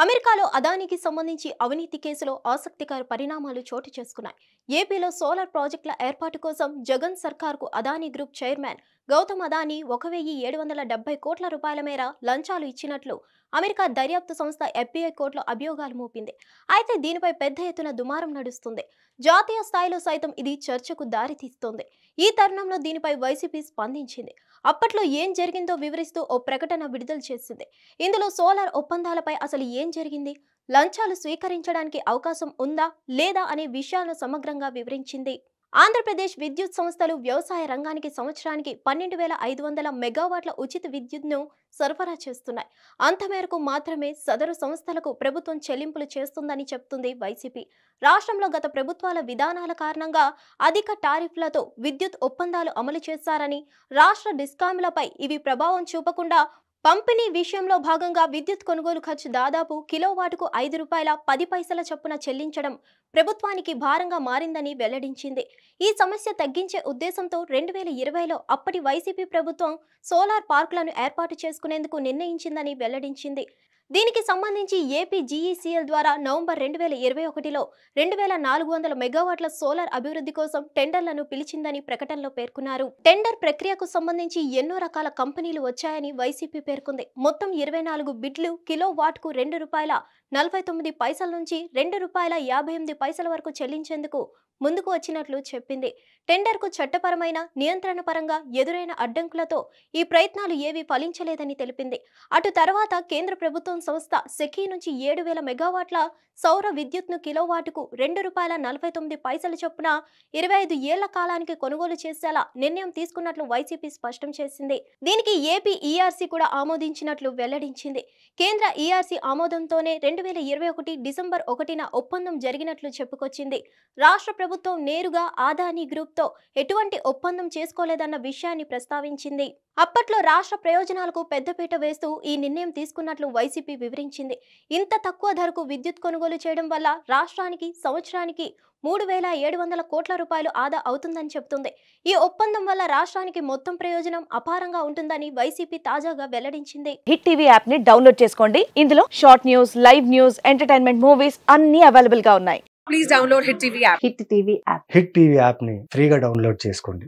అమెరికాలో అదానికి సంబంధించి అవినీతి కేసులో ఆసక్తికర పరిణామాలు చోటు చేసుకున్నాయి. ఏపీలో సోలార్ ప్రాజెక్టుల ఏర్పాటు కోసం జగన్ సర్కార్కు అదానీ గ్రూప్ చైర్మన్ గౌతమ్ అదానీ 1,770 కోట్ల రూపాయల మేర లంచాలు ఇచ్చినట్లు అమెరికా దర్యాప్తు సంస్థ FBI కోర్టులో అభియోగాలు మోపింది. అయితే దీనిపై పెద్ద ఎత్తున దుమారం నడుస్తుంది. జాతీయ స్థాయిలో సైతం ఇది చర్చకు దారితీస్తోంది. ఈ తరుణంలో దీనిపై వైసీపీ స్పందించింది. అప్పట్లో ఏం జరిగిందో వివరిస్తూ ఓ ప్రకటన విడుదల చేసింది. ఇందులో సోలార్ ఒప్పందాలపై అసలు ఏం జరిగింది, లంచాలు స్వీకరించడానికి అవకాశం ఉందా లేదా అనే విషయాలను సమగ్రంగా వివరించింది. ఆంధ్రప్రదేశ్ విద్యుత్ సంస్థలు వ్యవసాయ రంగానికి సంవత్సరానికి 12,500 మెగావాట్ల ఉచిత విద్యుత్ను సరఫరా చేస్తున్నాయి. అంతమేరకు మాత్రమే సదరు సంస్థలకు ప్రభుత్వం చెల్లింపులు చేస్తుందని చెప్తుంది వైసీపీ. రాష్ట్రంలో గత ప్రభుత్వాల విధానాల కారణంగా అధిక టారిఫ్లతో విద్యుత్ ఒప్పందాలు అమలు చేశారని, రాష్ట్ర డిస్కాంలపై ఇవి ప్రభావం చూపకుండా పంపిణీ విషయంలో భాగంగా విద్యుత్ కొనుగోలు ఖర్చు దాదాపు కిలోవాటుకు ₹5.10 చొప్పున చెల్లించడం ప్రభుత్వానికి భారంగా మారిందని వెల్లడించింది. ఈ సమస్య తగ్గించే ఉద్దేశంతో 2020లో అప్పటి వైసీపీ ప్రభుత్వం సోలార్ పార్కులను ఏర్పాటు చేసుకునేందుకు నిర్ణయించిందని వెల్లడించింది. దీనికి సంబంధించి ఏపీ జీఈసీఎల్ ద్వారా నవంబర్ 2021లో 2,400 మెగావాట్ల సోలార్ అభివృద్ధి కోసం టెండర్లను పిలిచిందని ప్రకటనలో పేర్కొన్నారు. టెండర్ ప్రక్రియకు సంబంధించి ఎన్నో రకాల కంపెనీలు వచ్చాయని వైసీపీ పేర్కొంది. మొత్తం 24 బిడ్లు కిలో వాట్కు ₹2.49 నుంచి ₹2.58 వరకు చెల్లించేందుకు ముందుకు వచ్చినట్లు చెప్పింది. టెండర్కు చట్టపరమైన, నియంత్రణ పరంగా ఎదురైన అడ్డంకులతో ఈ ప్రయత్నాలు ఏవీ ఫలించలేదని తెలిపింది. అటు తర్వాత కేంద్ర ప్రభుత్వం సంస్థ సెకీ నుంచి 7,000 మెగావాట్ల సౌర విద్యుత్ను కిలోవాటుకు ₹2.49 చొప్పున 25 ఏళ్ల కాలానికి కొనుగోలు చేసేలా నిర్ణయం తీసుకున్నట్లు వైసీపీ స్పష్టం చేసింది. దీనికి ఏపీ ఈఆర్సీ కూడా ఆమోదించినట్లు వెల్లడించింది. కేంద్ర ఈఆర్సీ ఆమోదంతోనే 2021 డిసెంబర్ 1న ఒప్పందం జరిగినట్లు చెప్పుకొచ్చింది. రాష్ట్ర ప్రభుత్వం నేరుగా అదానీ గ్రూప్తో ఎటువంటి ఒప్పందం చేసుకోలేదన్న విషయాన్ని ప్రస్తావించింది. అప్పట్లో రాష్ట్ర ప్రయోజనాలకు పెద్దపీట వేస్తూ ఈ నిర్ణయం తీసుకున్నట్లు వైసీపీ వివరించింది. ఇంత తక్కువ ధరకు విద్యుత్ కొనుగోలు చేయడం వల్ల రాష్ట్రానికి సంవత్సరానికి 3,700 కోట్ల రూపాయలు ఆదా అవుతుందని చెబుతుంది. ఈ ఒప్పందం వల్ల రాష్ట్రానికి మొత్తం ప్రయోజనం అపారంగా ఉంటుందని వైసీపీ తాజాగా వెల్లడించింది. హిట్ టీవీ యాప్ ని డౌన్లోడ్ చేసుకోండి. ఇందులో short news, live news, entertainment movies అన్ని అవైలబుల్ గా ఉన్నాయి. Please download Hit TV app. Hit TV app hit TV యాప్ని ఫ్రీగా డౌన్లోడ్ చేసుకోండి.